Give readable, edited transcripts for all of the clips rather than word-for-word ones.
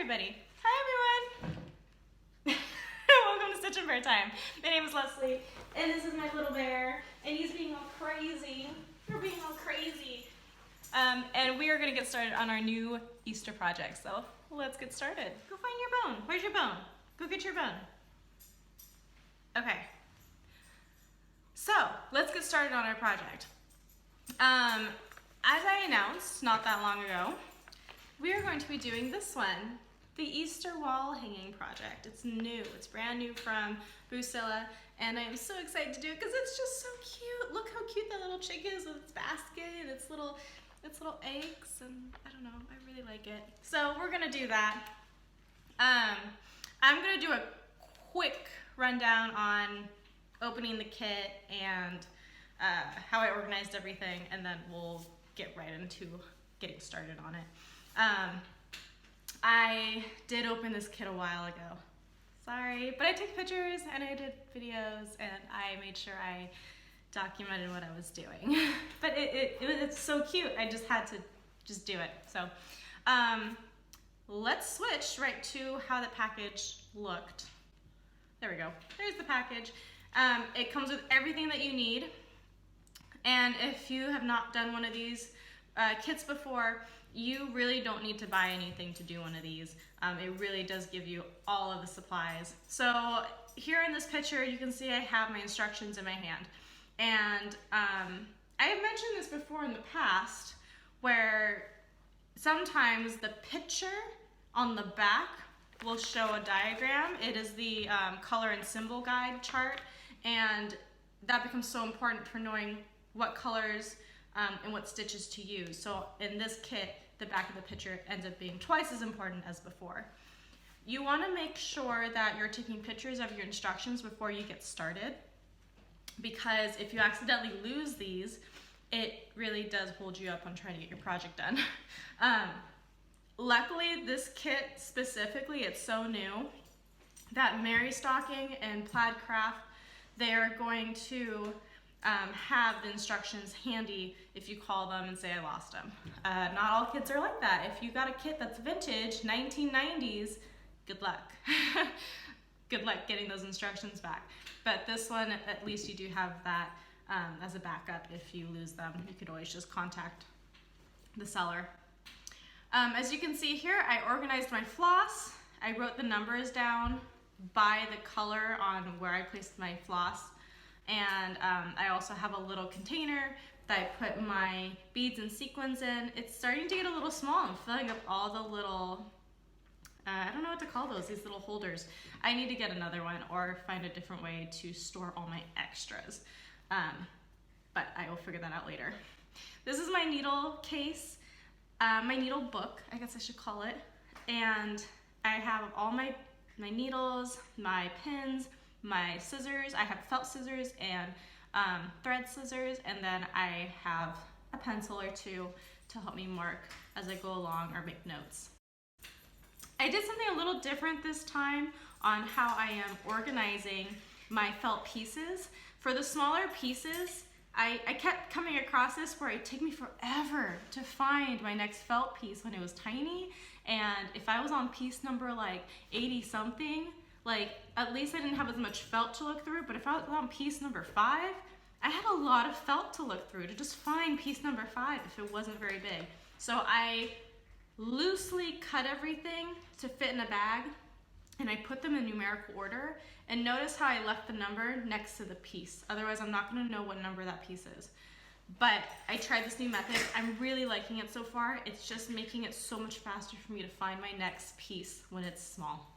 everybody. Hi everyone. Welcome to Stitch and Bear Time. My name is Leslie, and this is my little bear, and he's being all crazy. We're being all crazy. And we are going to get started on our new Easter project. So let's get started. Go find your bone. Where's your bone? Go get your bone. Okay. So let's get started on our project. As I announced not that long ago, we are going to be doing this one, the Easter wall hanging project. It's new, it's brand new from Bucilla, and I am so excited to do it because it's just so cute. Look how cute that little chick is with its basket and its little eggs, and I don't know, I really like it. So we're gonna do that. I'm gonna do a quick rundown on opening the kit and how I organized everything, and then we'll get right into getting started on it. I did open this kit a while ago. Sorry, but I took pictures and I did videos and I made sure I documented what I was doing. But it's so cute. I just had to just do it. So let's switch right to how the package looked. There we go. There's the package. It comes with everything that you need. And if you have not done one of these kits before, you really don't need to buy anything to do one of these. It really does give you all of the supplies. So here in this picture, you can see I have my instructions in my hand. And I have mentioned this before in the past, where sometimes the picture on the back will show a diagram. It is the color and symbol guide chart, and that becomes so important for knowing what colors and what stitches to use. So in this kit, the back of the picture ends up being twice as important as before. You want to make sure that you're taking pictures of your instructions before you get started, because if you accidentally lose these, it really does hold you up on trying to get your project done. Luckily, this kit specifically, it's so new that Mary Stocking and Plaid Craft, they are going to have the instructions handy if you call them and say I lost them. Not all kits are like that. If you got a kit that's vintage, 1990s, good luck. Good luck getting those instructions back. But this one, at least you do have that as a backup. If you lose them, you could always just contact the seller. As you can see here, I organized my floss. I wrote the numbers down by the color on where I placed my floss. And I also have a little container that I put my beads and sequins in. It's starting to get a little small. I'm filling up all the little, I don't know what to call those, these little holders. I need to get another one or find a different way to store all my extras. But I will figure that out later. This is my needle case, my needle book, I guess I should call it. And I have all my needles, my pins, my scissors. I have felt scissors and thread scissors, and then I have a pencil or two to help me mark as I go along or make notes. I did something a little different this time on how I am organizing my felt pieces. For the smaller pieces, I kept coming across this where it'd take me forever to find my next felt piece when it was tiny, and if I was on piece number like 80 something, like, at least I didn't have as much felt to look through, but if I was on piece number 5, I had a lot of felt to look through to just find piece number 5 if it wasn't very big. So I loosely cut everything to fit in a bag, and I put them in numerical order, and notice how I left the number next to the piece. Otherwise, I'm not gonna know what number that piece is. But I tried this new method. I'm really liking it so far. It's just making it so much faster for me to find my next piece when it's small.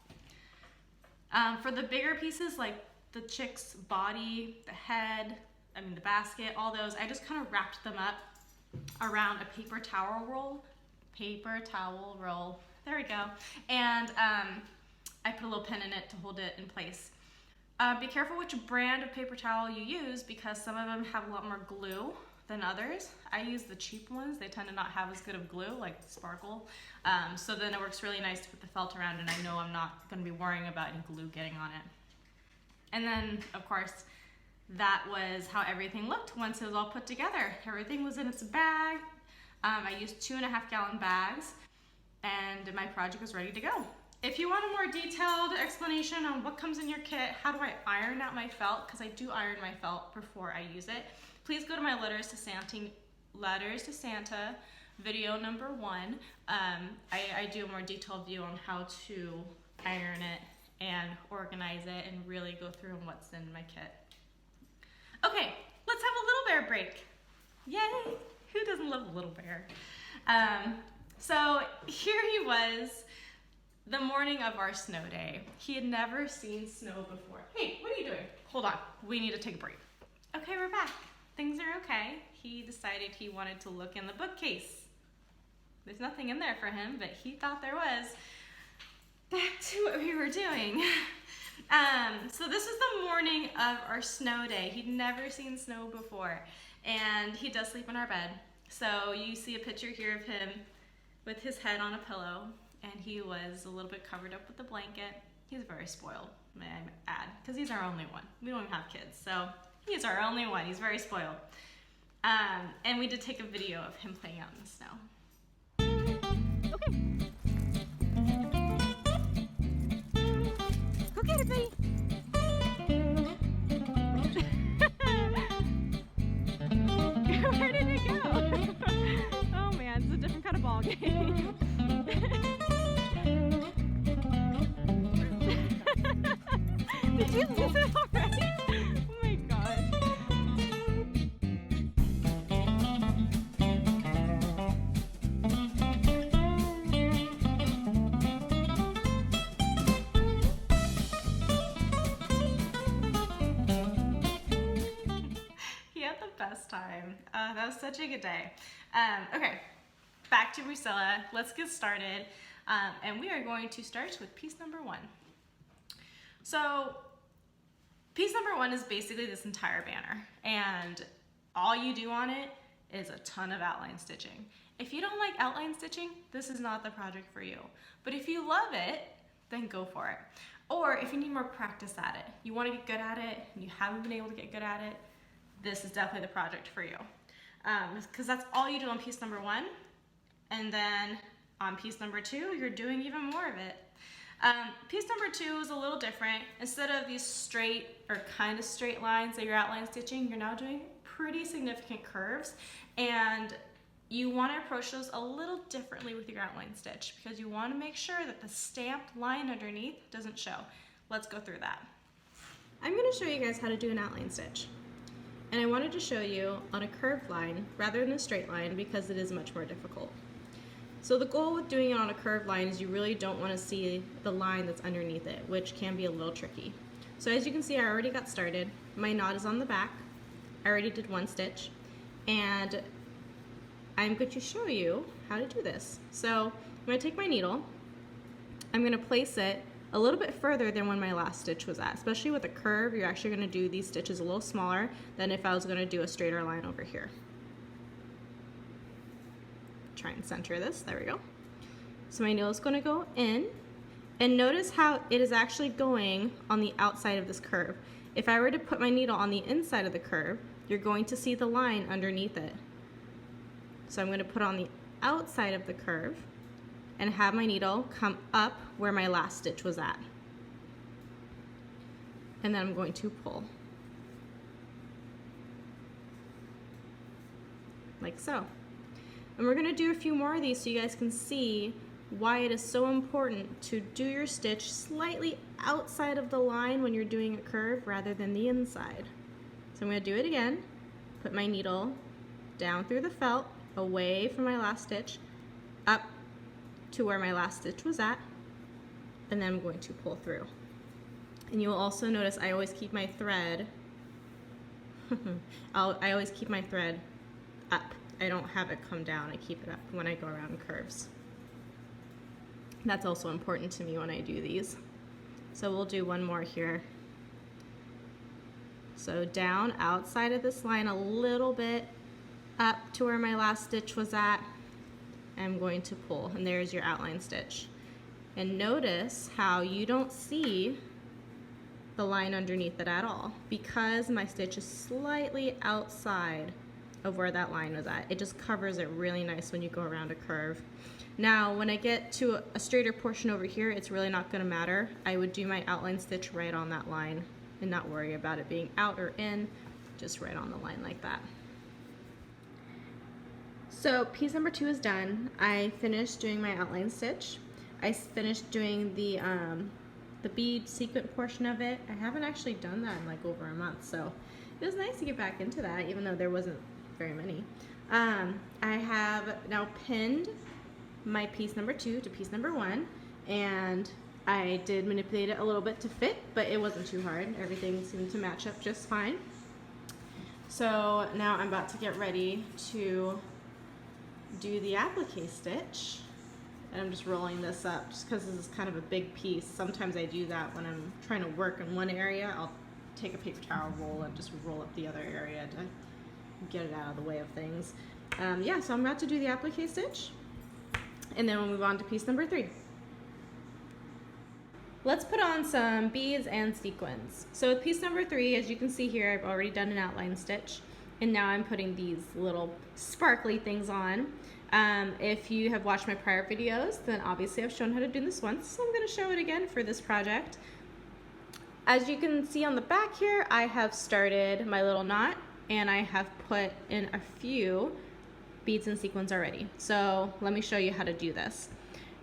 For the bigger pieces, like the chick's body, the head, the basket, all those, I just kind of wrapped them up around a paper towel roll. There we go. And I put a little pin in it to hold it in place. Be careful which brand of paper towel you use, because some of them have a lot more glue than others. I use the cheap ones. They tend to not have as good of glue, like Sparkle. So then it works really nice to put the felt around, and I know I'm not gonna be worrying about any glue getting on it. And then, of course, that was how everything looked once it was all put together. Everything was in its bag. I used 2.5 gallon bags, and my project was ready to go. If you want a more detailed explanation on what comes in your kit, how do I iron out my felt, because I do iron my felt before I use it, please go to my Letters to Santa video number 1. I do a more detailed view on how to iron it and organize it and really go through what's in my kit. Okay, let's have a little bear break. Yay! Who doesn't love a little bear? So here he was the morning of our snow day. He had never seen snow before. Hey, what are you doing? Hold on, we need to take a break. Okay, we're back. Things are okay. He decided he wanted to look in the bookcase. There's nothing in there for him, but he thought there was. Back to what we were doing. So this was the morning of our snow day. He'd never seen snow before, and he does sleep in our bed. So you see a picture here of him with his head on a pillow, and he was a little bit covered up with a blanket. He's very spoiled, may I add, because he's our only one. We don't even have kids, so he's our only one. He's very spoiled. And we did take a video of him playing out in the snow. Okay. Go get it, buddy. Where did it go? Oh man, it's a different kind of ball game. Did you lose it already? Oh my gosh. He had the best time. That was such a good day. Okay, back to Bucilla. Let's get started. And we are going to start with piece number 1. So piece number 1 is basically this entire banner, and all you do on it is a ton of outline stitching. If you don't like outline stitching, this is not the project for you. But if you love it, then go for it. Or if you need more practice at it, you want to get good at it, and you haven't been able to get good at it, this is definitely the project for you. Because that's all you do on piece number 1, and then on piece number 2, you're doing even more of it. Piece number 2 is a little different. Instead of these straight or kind of straight lines that you're outline stitching, you're now doing pretty significant curves, and you want to approach those a little differently with your outline stitch because you want to make sure that the stamped line underneath doesn't show. Let's go through that. I'm going to show you guys how to do an outline stitch, and I wanted to show you on a curved line rather than a straight line because it is much more difficult. So the goal with doing it on a curved line is you really don't want to see the line that's underneath it, which can be a little tricky. So as you can see, I already got started. My knot is on the back. I already did 1 stitch, and I'm going to show you how to do this. So I'm going to take my needle. I'm going to place it a little bit further than when my last stitch was at. Especially with a curve, you're actually going to do these stitches a little smaller than if I was going to do a straighter line over here. Try and center this, there we go. So my needle is going to go in, and notice how it is actually going on the outside of this curve. If I were to put my needle on the inside of the curve, you're going to see the line underneath it. So I'm going to put on the outside of the curve and have my needle come up where my last stitch was at. And then I'm going to pull. Like so. And we're going to do a few more of these so you guys can see why it is so important to do your stitch slightly outside of the line when you're doing a curve rather than the inside. So I'm going to do it again, put my needle down through the felt, away from my last stitch, up to where my last stitch was at, and then I'm going to pull through. And you will also notice I always keep my thread I always keep my thread up. I don't have it come down. I keep it up when I go around curves. That's also important to me when I do these. So we'll do one more here. So down outside of this line a little bit, up to where my last stitch was at. I'm going to pull, and there's your outline stitch. And notice how you don't see the line underneath it at all because my stitch is slightly outside of where that line was at. It just covers it really nice when you go around a curve. Now, when I get to a straighter portion over here, it's really not gonna matter. I would do my outline stitch right on that line and not worry about it being out or in, just right on the line like that. So piece number 2 is done. I finished doing my outline stitch. I finished doing the bead sequin portion of it. I haven't actually done that in like over a month, so it was nice to get back into that, even though there wasn't very many. I have now pinned my piece number 2 to piece number 1, and I did manipulate it a little bit to fit, but it wasn't too hard. Everything seemed to match up just fine. So now I'm about to get ready to do the applique stitch, and I'm just rolling this up just because this is kind of a big piece. Sometimes I do that when I'm trying to work in one area. I'll take a paper towel roll and just roll up the other area to get it out of the way of things. Yeah, so I'm about to do the applique stitch, and then we'll move on to piece number 3. Let's put on some beads and sequins. So with piece number 3, as you can see here, I've already done an outline stitch, and now I'm putting these little sparkly things on. If you have watched my prior videos, then obviously I've shown how to do this once, so I'm going to show it again for this project. As you can see on the back here, I have started my little knot, and I have put in a few beads and sequins already. So let me show you how to do this.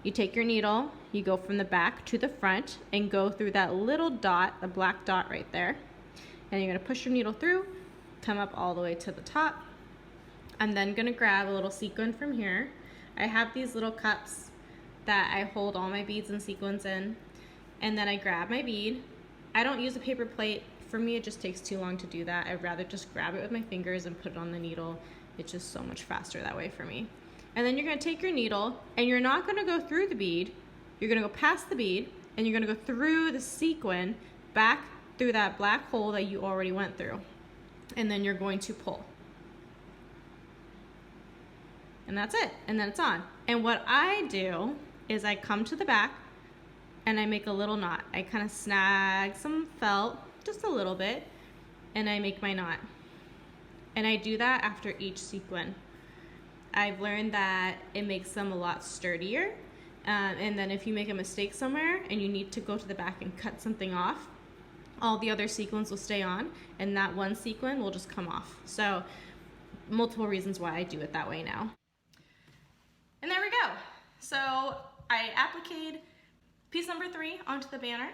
You take your needle, you go from the back to the front and go through that little dot, the black dot right there. And you're gonna push your needle through, come up all the way to the top. I'm then gonna grab a little sequin from here. I have these little cups that I hold all my beads and sequins in. And then I grab my bead. I don't use a paper plate. For me, it just takes too long to do that. I'd rather just grab it with my fingers and put it on the needle. It's just so much faster that way for me. And then you're gonna take your needle, and you're not gonna go through the bead. You're gonna go past the bead, and you're gonna go through the sequin, back through that black hole that you already went through. And then you're going to pull. And that's it, and then it's on. And what I do is I come to the back, and I make a little knot. I kind of snag some felt, just a little bit, and I make my knot. And I do that after each sequin. I've learned that it makes them a lot sturdier, and then if you make a mistake somewhere and you need to go to the back and cut something off, all the other sequins will stay on, and that one sequin will just come off. So multiple reasons why I do it that way now. And there we go. So I appliqued piece number 3 onto the banner,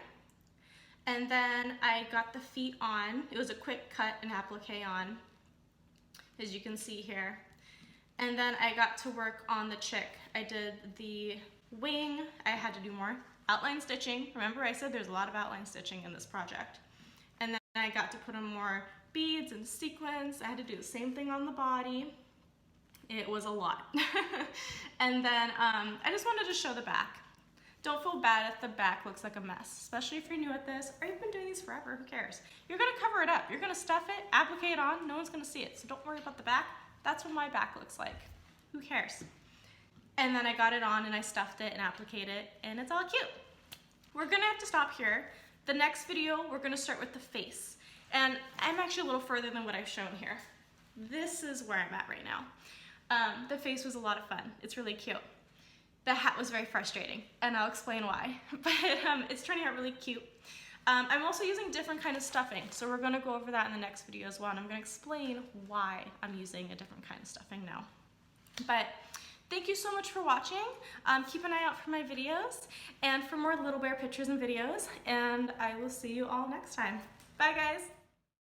and then I got the feet on. It was a quick cut and applique on, as you can see here. And then I got to work on the chick. I did the wing. I had to do more outline stitching. Remember, I said there's a lot of outline stitching in this project. And then I got to put on more beads and sequins. I had to do the same thing on the body. It was a lot. And then I just wanted to show the back. Don't feel bad if the back looks like a mess, especially if you're new at this or you've been doing these forever. Who cares? You're gonna cover it up. You're gonna stuff it, applique it on. No one's gonna see it, so don't worry about the back. That's what my back looks like. Who cares? And then I got it on and I stuffed it and appliqued it, and it's all cute. We're gonna have to stop here. The next video, we're gonna start with the face. And I'm actually a little further than what I've shown here. This is where I'm at right now. The face was a lot of fun. It's really cute. The hat was very frustrating, and I'll explain why. But it's turning out really cute. I'm also using different kind of stuffing, so we're gonna go over that in the next video as well, and I'm gonna explain why I'm using a different kind of stuffing now. But thank you so much for watching. Keep an eye out for my videos and for more Little Bear pictures and videos, and I will see you all next time. Bye guys.